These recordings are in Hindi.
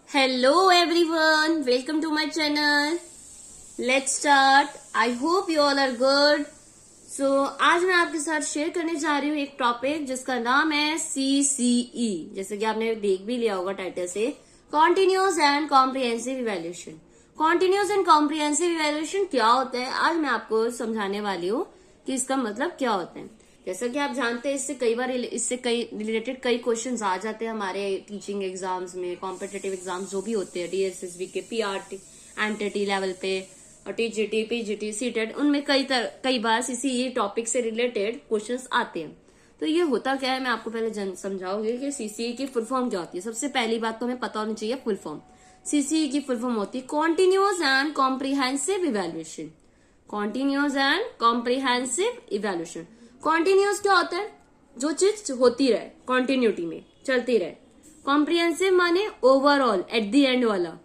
Hello everyone, welcome to my channel. Let's start. I hope you all are good. So आज मैं आपके साथ शेयर करने जा रही हूँ एक टॉपिक जिसका नाम है CCE। जैसे कि आपने देख भी लिया होगा टाइटल से, continuous and comprehensive evaluation. Continuous and comprehensive evaluation क्या होता है, आज मैं आपको समझाने वाली हूँ कि इसका मतलब क्या होता है। जैसा कि आप जानते हैं, इससे कई रिलेटेड कई क्वेश्चंस आ जाते हैं हमारे टीचिंग एग्जाम्स में, कॉम्पिटिटिव एग्जाम्स जो भी होते हैं, DSSB के, PRT, एंटीटी लेवल पे, और TGT, PGT, CTET, उनमें कई बार CCE टॉपिक से रिलेटेड क्वेश्चंस आते हैं। तो ये होता क्या है, मैं आपको पहले समझाऊंगी कि CCE की फुल फॉर्म क्या होती है। सबसे पहली बात तो हमें पता होनी चाहिए फुल फॉर्म। CCE की फुल फॉर्म होती है continuous and comprehensive evaluation. Continuous and comprehensive evaluation. Continuous क्या होता है? जो चीज होती रहे, कॉन्टिन्यूटी में चलती रहे। कॉम्प्रिहेंसिव माने ओवरऑल, एट द एंड वाला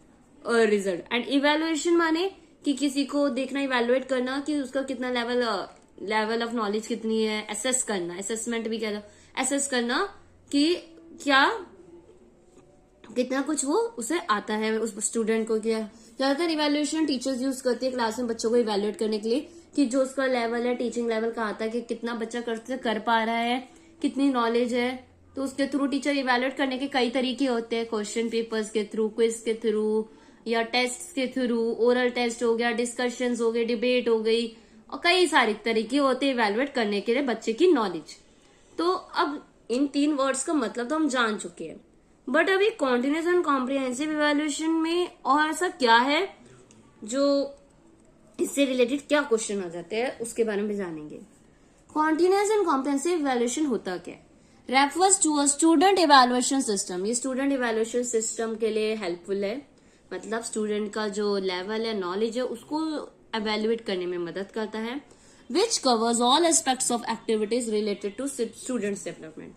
रिजल्ट। एंड इवैल्यूएशन माने कि किसी को देखना, इवैल्यूएट करना कि उसका कितना लेवल ऑफ नॉलेज कितनी है, असेस करना, असेसमेंट भी कह लो, असेस करना कि क्या कितना कुछ वो उसे आता है उस स्टूडेंट को। क्या ज्यादातर इवैल्यूएशन टीचर्स यूज करती है क्लास में बच्चों को इवैल्यूएट करने के लिए कि जो उसका लेवल है, टीचिंग लेवल का आता है कि कितना बच्चा कर पा रहा है, कितनी नॉलेज है। तो उसके थ्रू टीचर इवैल्यूएट करने के कई तरीके होते हैं, क्वेश्चन पेपर्स के थ्रू, क्विज के थ्रू, या टेस्ट के थ्रू, ओरल टेस्ट हो गया, डिस्कशंस हो गए, डिबेट हो गई, और कई सारे तरीके होते हैं इवैल्यूएट करने के लिए बच्चे की नॉलेज। तो अब इन तीन वर्ड्स का मतलब तो हम जान चुके हैं, बट अभी कॉन्टिन्यूस एंड कॉम्प्रिहेंसिव इवैल्यूएशन में और ऐसा क्या है जो इससे रिलेटेड क्या क्वेश्चन आ जाते हैं, उसके बारे में जानेंगे। कॉन्टिन्यूस एंड कॉम्प्रिहेंसिव इवैल्यूएशन होता क्या है? Refers to a student evaluation system. ये स्टूडेंट इवैल्यूएशन सिस्टम के लिए हेल्पफुल है, मतलब स्टूडेंट का जो लेवल है, नॉलेज है, उसको इवैल्यूएट करने में मदद करता है। Which covers all aspects of activities related to students development.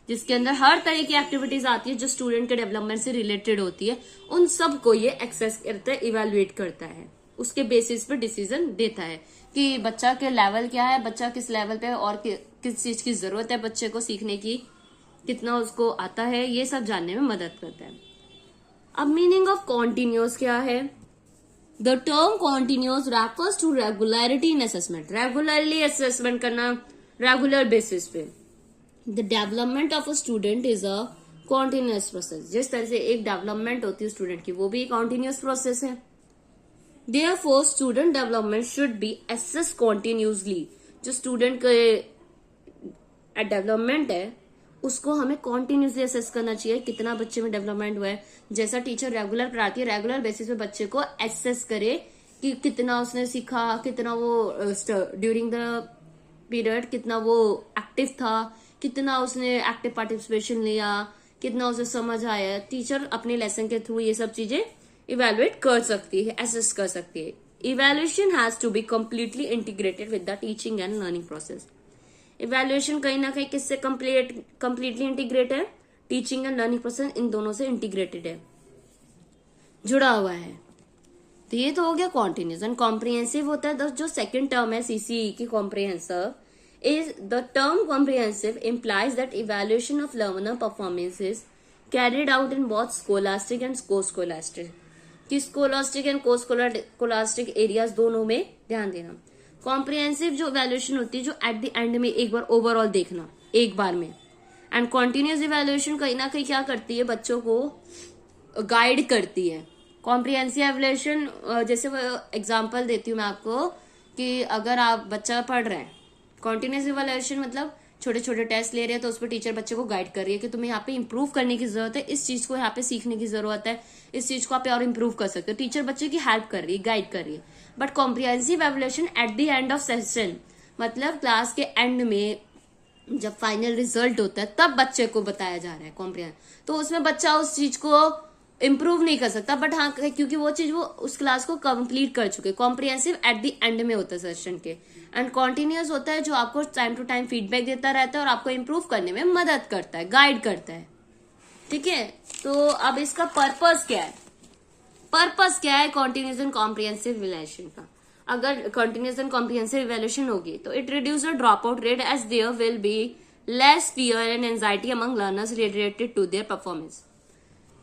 जिसके अंदर हर तरह की एक्टिविटीज आती है जो स्टूडेंट के डेवलपमेंट से रिलेटेड होती है, उन सब को ये एक्सेस करता है, इवैल्यूएट करता है। उसके बेसिस पे डिसीजन देता है कि बच्चा के लेवल क्या है, बच्चा किस लेवल पे और किस चीज की जरूरत है बच्चे को सीखने की, कितना उसको आता है, ये सब जानने में मदद करता है। अब मीनिंग ऑफ कॉन्टिन्यूस क्या है? The term continuous refers to regularity in assessment. Regularly assessment करना, रेगुलर बेसिस पे। The development of a student is a continuous process. जिस तरह से एक डेवलपमेंट होती है स्टूडेंट की, वो भी कॉन्टिन्यूस प्रोसेस है। Therefore, student development should be assessed continuously। जो स्टूडेंट का डेवलपमेंट है उसको हमें कॉन्टिन्यूसली असेस करना चाहिए, कितना बच्चे में डेवलपमेंट हुआ है। जैसा टीचर रेगुलर पढ़ाती है, रेगुलर बेसिस पे बच्चे को असेस करे कि कितना उसने सीखा, कितना वो ड्यूरिंग द पीरियड कितना वो एक्टिव था, कितना उसने एक्टिव पार्टिसिपेशन लिया, कितना उसे समझ आया। टीचर अपने लेसन के थ्रू ये सब चीजें इवैल्यूएट कर सकती है, असेस कर सकती है। Evaluation has to be completely integrated with the teaching and learning process. Evaluation कहीं ना कहीं किससे कंप्लीटली इंटीग्रेटेड है? टीचिंग एंड लर्निंग प्रोसेस, इन दोनों से इंटीग्रेटेड है, जुड़ा हुआ है। तो ये तो हो गया कॉन्टिन्यूस। एंड कॉम्प्रिहेंसिव होता है जो सेकेंड टर्म है CCE की, comprehensive is the term comprehensive implies that evaluation of learner performances carried out in both scholastic and co-scholastic, कि स्कोलास्टिक एंड कोस्कोलास्टिक एरियाज दोनों में ध्यान देना। कॉम्प्रिहेंसिव जो इवैल्यूएशन होती है, जो एट द एंड में एक बार ओवरऑल देखना, एक बार में। एंड कॉन्टिन्यूस इवैल्यूएशन कहीं ना कहीं क्या करती है, बच्चों को गाइड करती है। कॉम्प्रिहेंसिव इवैल्यूएशन, जैसे वो एग्जांपल देती हूँ मैं आपको कि अगर आप बच्चा पढ़ रहे हैं, कॉन्टिन्यूस इवैल्यूएशन मतलब छोटे छोटे टेस्ट ले रहे हैं तो उस पर टीचर बच्चे को गाइड कर रही है कि तुम्हें यहाँ पे इंप्रूव करने की जरूरत है, इस चीज को यहाँ पे सीखने की जरूरत है, इस चीज को आप और इंप्रूव कर सकते हो। टीचर बच्चे की हेल्प कर रही है, गाइड कर रही है। But comprehensive evaluation at the end of session, मतलब क्लास के एंड में जब फाइनल रिजल्ट होता है तब बच्चे को बताया जा रहा है कॉम्प्रिहेंस। तो उसमें बच्चा उस चीज को इम्प्रूव नहीं कर सकता, बट हाँ क्योंकि वो चीज वो उस क्लास को कंप्लीट कर चुके। कॉम्प्रिहेंसिव एट द एंड में होता है सेशन के। एंड कॉन्टिन्यूस होता है जो आपको टाइम टू टाइम फीडबैक देता रहता है और आपको इम्प्रूव करने में मदद करता है, गाइड करता है। ठीक है, तो अब इसका पर्पस क्या है? पर्पस क्या है कॉन्टिन्यूस एंड कॉम्प्रिहेंसिव इवैल्यूएशन का? अगर कॉन्टिन्यूस एंड कॉम्प्रिहेंसिव इवैल्यूएशन होगी तो it reduce the drop out rate as there will be less fear and anxiety among learners related to their performance.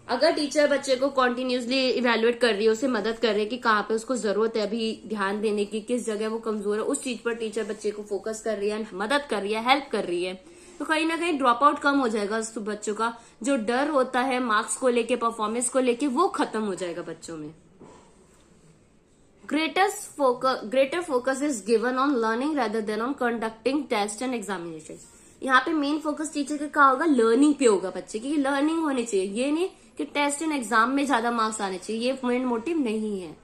अगर टीचर बच्चे को कॉन्टिन्यूसली इवेल्युएट कर रही है, उसे मदद कर रही है कि कहाँ पे उसको जरूरत है अभी ध्यान देने की, किस जगह वो कमजोर है, उस चीज पर टीचर बच्चे को फोकस कर रही है, मदद कर रही है, हेल्प कर रही है, तो कहीं ना कहीं ड्रॉप आउट कम हो जाएगा। तो बच्चों का जो डर होता है मार्क्स को लेके, परफॉर्मेंस को लेके, वो खत्म हो जाएगा बच्चों में। Greater focus is given on learning rather than on conducting test and examination. यहाँ पे मेन फोकस टीचर का क्या होगा, लर्निंग पे होगा बच्चे की, लर्निंग होनी चाहिए, ये नहीं कि टेस्ट एंड एग्जाम में ज्यादा मार्क्स आने चाहिए, ये मेन मोटिव नहीं है।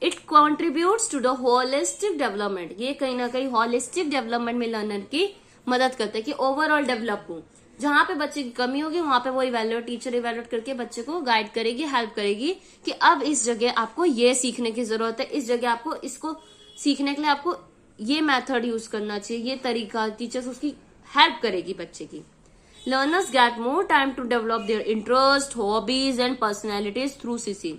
It contributes to the holistic development, ये कहीं ना कहीं होलिस्टिक डेवलपमेंट में लर्नर की मदद करता है कि ओवरऑल डेवलप हो। जहां पे बच्चे की कमी होगी वहां पे वो टीचर इवेल्युएट करके बच्चे को गाइड करेगी, हेल्प करेगी कि अब इस जगह आपको ये सीखने की जरूरत है, इस जगह आपको इसको सीखने के लिए आपको ये मेथड यूज करना चाहिए, ये तरीका, टीचर्स उसकी हेल्प करेगी बच्चे की। Learners get more time to develop their interest, hobbies and personalities through CC.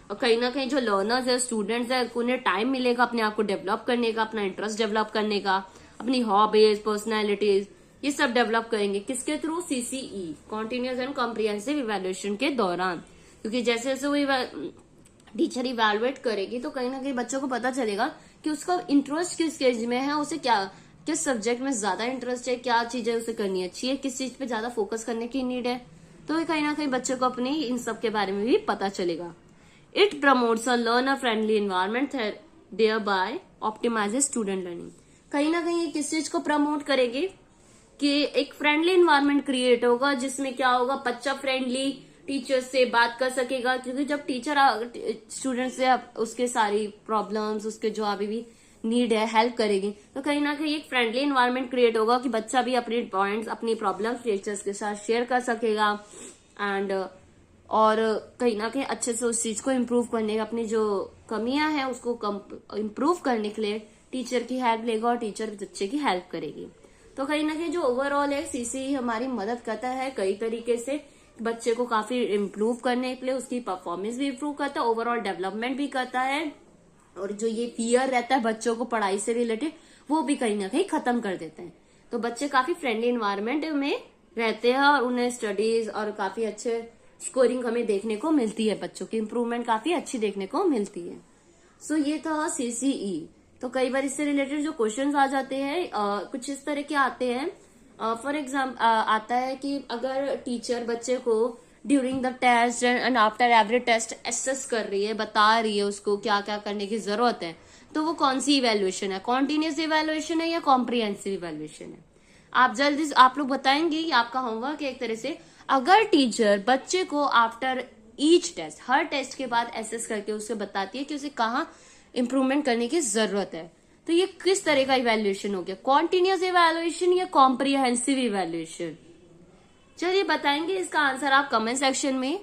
और कहीं ना कहीं जो लर्नर्स है, स्टूडेंट्स है, उन्हें टाइम मिलेगा अपने आप को डेवलप करने का, अपना इंटरेस्ट डेवलप करने का, अपनी हॉबीज, पर्सनैलिटीज, ये सब डेवलप करेंगे किसके through, CCE, continuous and comprehensive evaluation के दौरान। क्योंकि जैसे जैसे वो टीचर इवेल्युएट करेगी तो कहीं ना कहीं बच्चों को पता चलेगा कि उसका इंटरेस्ट किस स्टेज में है, उसे क्या, किस सब्जेक्ट में ज्यादा इंटरेस्ट है, क्या चीजें उसे करनी अच्छी है, किस चीज पे ज्यादा फोकस करने की नीड है, तो कहीं ना कहीं बच्चों को अपने इन सब के बारे में भी पता चलेगा। It promotes a learner friendly environment thereby optimizes student learning. कहीं ना कहीं किस चीज को प्रमोट करेगी कि एक फ्रेंडली एनवायरनमेंट क्रिएट होगा, जिसमें क्या होगा, बच्चा फ्रेंडली टीचर से बात कर सकेगा। क्योंकि जब टीचर स्टूडेंट से उसके सारी प्रॉब्लम्स, उसके जो अभी भी नीड है, हेल्प करेगी, तो कहीं ना कहीं एक फ्रेंडली एनवायरनमेंट क्रिएट होगा कि बच्चा भी अपने पॉइंट्स, अपनी प्रॉब्लम्स टीचर्स के साथ शेयर कर सकेगा एंड और कहीं ना कहीं अच्छे से उस चीज को इम्प्रूव करने का, अपनी जो कमियां हैं उसको इम्प्रूव करने के लिए टीचर की हेल्प लेगा और टीचर बच्चे की हेल्प करेगी। तो कहीं ना कहीं जो ओवरऑल है सीसी हमारी मदद करता है कई तरीके से, बच्चे को काफी इम्प्रूव करने के लिए, उसकी परफॉर्मेंस भी इम्प्रूव करता है, ओवरऑल डेवलपमेंट भी करता है, और जो ये फियर रहता है बच्चों को पढ़ाई से रिलेटेड, वो भी कहीं ना कहीं खत्म कर देते हैं। तो बच्चे काफी फ्रेंडली एनवायरनमेंट में रहते हैं और उन्हें स्टडीज और काफी अच्छे स्कोरिंग हमें देखने को मिलती है, बच्चों की इम्प्रूवमेंट काफी अच्छी देखने को मिलती है। सो ये था सीसीई। तो कई बार इससे रिलेटेड जो क्वेश्चंस आ जाते हैं कुछ इस तरह के आते हैं। फॉर एग्जाम्पल आता है कि अगर टीचर बच्चे को during the test and after every test assess कर रही है, बता रही है उसको क्या क्या करने की जरूरत है, तो वो कौन सी इवेल्युएशन है, कॉन्टिन्यूस इवेल्युएशन है या कॉम्प्रिहेंसिव इवेल्युएशन है। आप जल्दी आप लोग बताएंगे, आपका होमवर्क है एक तरह से। अगर टीचर बच्चे को आफ्टर ईच टेस्ट, हर टेस्ट के बाद एसेस करके उसे बताती है कि उसे कहाँ इम्प्रूवमेंट करने की जरूरत है, तो ये किस तरह का इवेल्युएशन हो गया, कॉन्टिन्यूस इवेल्युएशन या कॉम्प्रिहेंसिव इवेल्युएशन। चलिए बताएंगे इसका आंसर आप कमेंट सेक्शन में।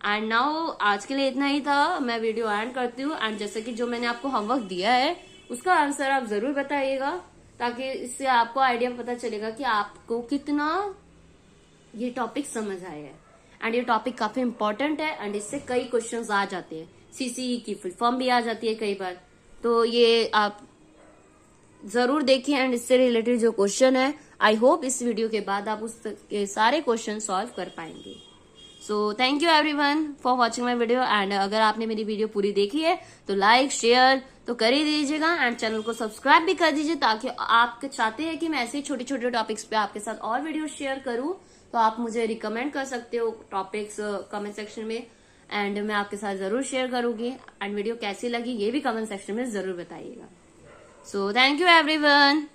एंड नाउ आज के लिए इतना ही था, मैं वीडियो एंड करती हूँ। एंड जैसे कि जो मैंने आपको होमवर्क दिया है उसका आंसर आप जरूर बताइएगा, ताकि इससे आपको आइडिया पता चलेगा कि आपको कितना ये टॉपिक समझ आया है। एंड ये टॉपिक काफी इंपॉर्टेंट है एंड इससे कई क्वेश्चंस आ जाते हैं, सीसीई की फुल फॉर्म भी आ जाती है कई बार, तो ये आप जरूर देखिए। एंड इससे रिलेटेड जो क्वेश्चन है, आई होप इस वीडियो के बाद आप उसके सारे क्वेश्चन सॉल्व कर पाएंगे। So thank you everyone for watching my video. And अगर आपने मेरी वीडियो पूरी देखी है तो लाइक शेयर तो कर ही दीजिएगा एंड चैनल को सब्सक्राइब भी कर दीजिए, ताकि आप चाहते हैं कि मैं ऐसे छोटे छोटे टॉपिक्स पे आपके साथ और वीडियो शेयर करूं, तो आप मुझे रिकमेंड कर सकते हो टॉपिक्स कमेंट सेक्शन में एंड मैं आपके साथ जरूर शेयर करूंगी। एंड वीडियो कैसी लगी ये भी कमेंट सेक्शन में जरूर बताइएगा। So thank you everyone.